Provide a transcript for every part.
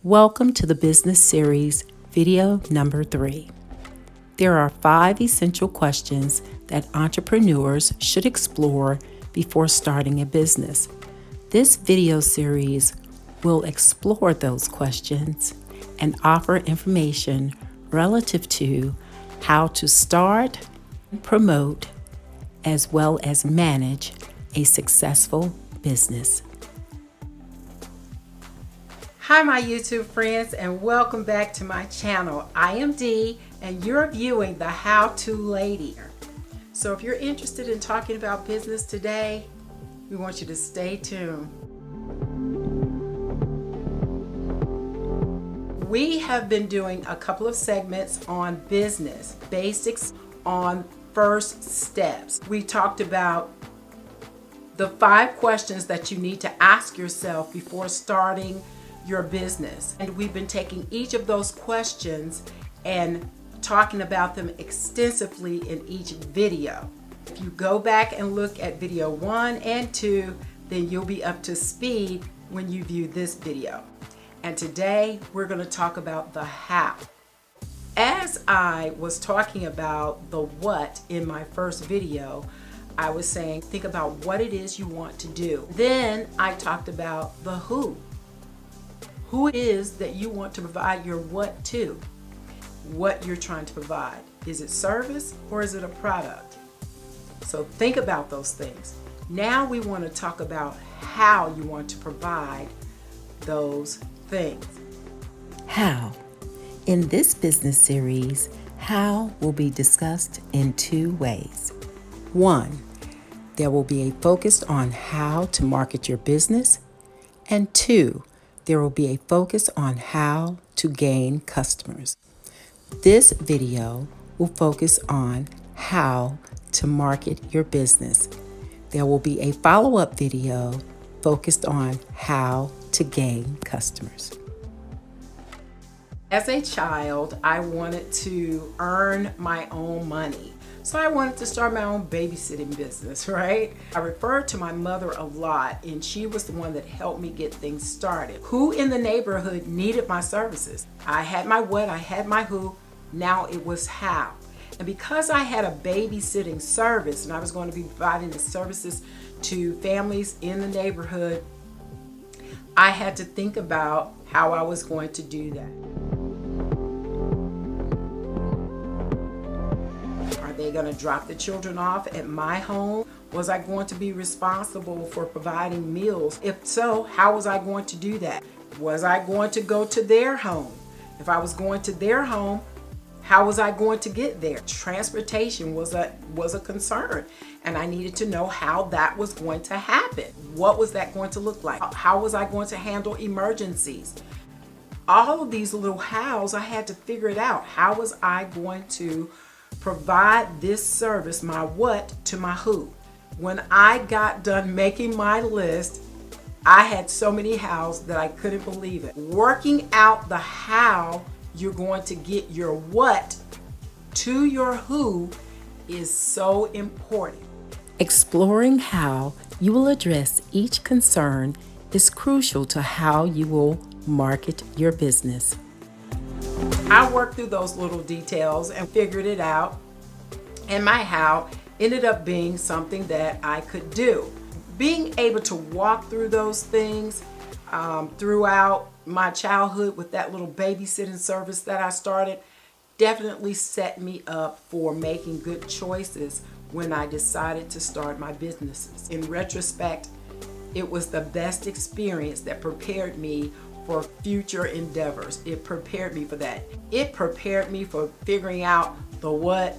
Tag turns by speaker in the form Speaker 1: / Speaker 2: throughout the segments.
Speaker 1: Welcome to the Business Series, video number 3. There are 5 essential questions that entrepreneurs should explore before starting a business. This video series will explore those questions and offer information relative to how to start, promote, as well as manage a successful business. Hi my YouTube friends, and welcome back to my channel. I am Dee and you're viewing the How To Lady. So if you're interested in talking about business today, we want you to stay tuned. We have been doing a couple of segments on business, basics on first steps. We talked about the 5 questions that you need to ask yourself before starting your business. And we've been taking each of those questions and talking about them extensively in each video. If you go back and look at video 1 and 2, then you'll be up to speed when you view this video. And today we're going to talk about the how. As I was talking about the what in my first video, I was saying think about what it is you want to do. Then I talked about the who. Who it is that you want to provide your what to, what you're trying to provide. Is it service or is it a product? So think about those things. Now we want to talk about how you want to provide those things. How? In this business series, how will be discussed in 2 ways. 1, there will be a focus on how to market your business, and 2, there will be a focus on how to gain customers. This video will focus on how to market your business. There will be a follow-up video focused on how to gain customers. As a child, I wanted to earn my own money. So I wanted to start my own babysitting business, right? I referred to my mother a lot, and she was the one that helped me get things started. Who in the neighborhood needed my services? I had my what, I had my who, now it was how. And because I had a babysitting service and I was going to be providing the services to families in the neighborhood, I had to think about how I was going to do that. Are they going to drop the children off at my home? Was I going to be responsible for providing meals? If so, how was I going to do that? Was I going to go to their home? If I was going to their home, how was I going to get there? Transportation was a concern, and I needed to know how that was going to happen. What was that going to look like? How was I going to handle emergencies? All of these little hows, I had to figure it out. How was I going to provide this service, my what, to my who? When I got done making my list, I had so many hows that I couldn't believe it. Working out the how you're going to get your what to your who is so important. Exploring how you will address each concern is crucial to how you will market your business. I worked through those little details and figured it out, and my how ended up being something that I could do. Being able to walk through those things throughout my childhood with that little babysitting service that I started definitely set me up for making good choices when I decided to start my businesses. In retrospect, it was the best experience that prepared me for future endeavors. It prepared me for that. It prepared me for figuring out the what,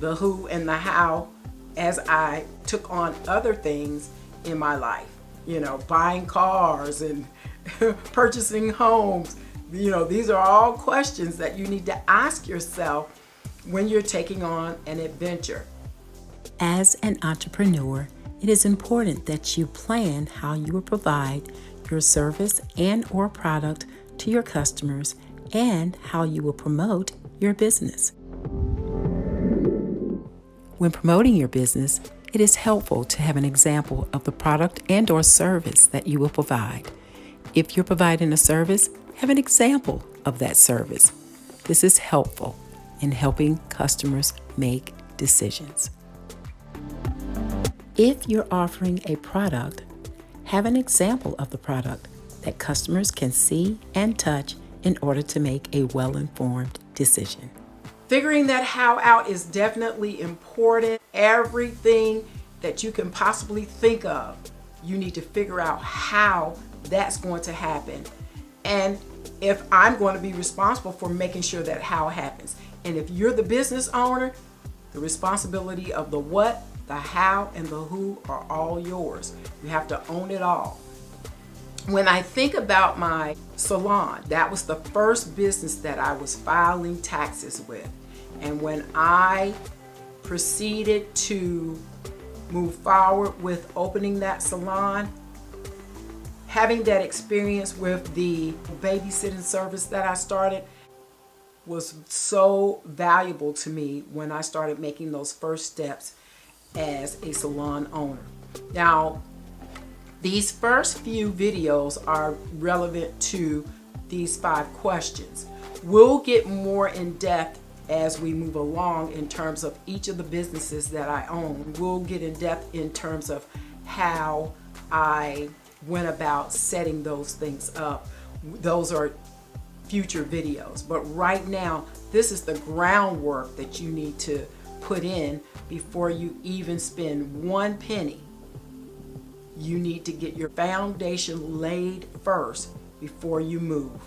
Speaker 1: the who, and the how as I took on other things in my life. You know, buying cars and purchasing homes. You know, these are all questions that you need to ask yourself when you're taking on an adventure. As an entrepreneur, it is important that you plan how you will provide your service and or product to your customers and how you will promote your business. When promoting your business, it is helpful to have an example of the product and or service that you will provide. If you're providing a service,
Speaker 2: Have an example of that service. This is helpful in helping customers make decisions. If you're offering a product, have an example of the product that customers can see and touch in order to make a well-informed decision.
Speaker 1: Figuring that how out is definitely important. Everything that you can possibly think of, you need to figure out how that's going to happen. And if I'm going to be responsible for making sure that how happens. And if you're the business owner, the responsibility of the what, the how, and the who are all yours. You have to own it all. When I think about my salon, that was the first business that I was filing taxes with. And when I proceeded to move forward with opening that salon, having that experience with the babysitting service that I started was so valuable to me when I started making those first steps as a salon owner. Now, these first few videos are relevant to these 5 questions. We'll get more in depth as we move along in terms of each of the businesses that I own. We'll get in depth in terms of how I went about setting those things up. Those are future videos. But right now, this is the groundwork that you need to put in before you even spend 1 penny. You need to get your foundation laid first before you move.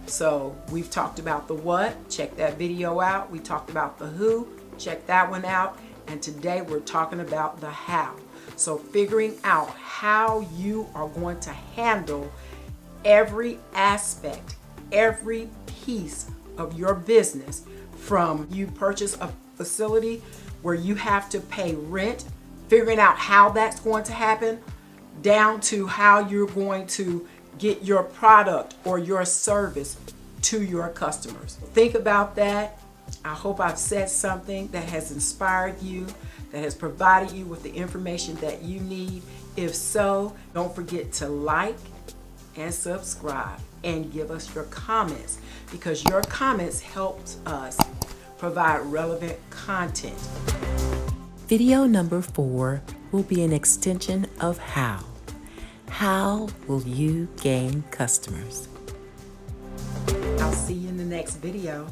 Speaker 1: So we've talked about the what, check that video out. We talked about the who, check that one out. And today we're talking about the how. So figuring out how you are going to handle every aspect, every piece of your business, from you purchase a facility where you have to pay rent, figuring out how that's going to happen, down to how you're going to get your product or your service to your customers. Think about that. I hope I've said something that has inspired you, that has provided you with the information that you need. If so, don't forget to like and subscribe and give us your comments, because your comments helps us provide relevant content.
Speaker 2: Video number 4 will be an extension of how. How will you gain customers?
Speaker 1: I'll see you in the next video.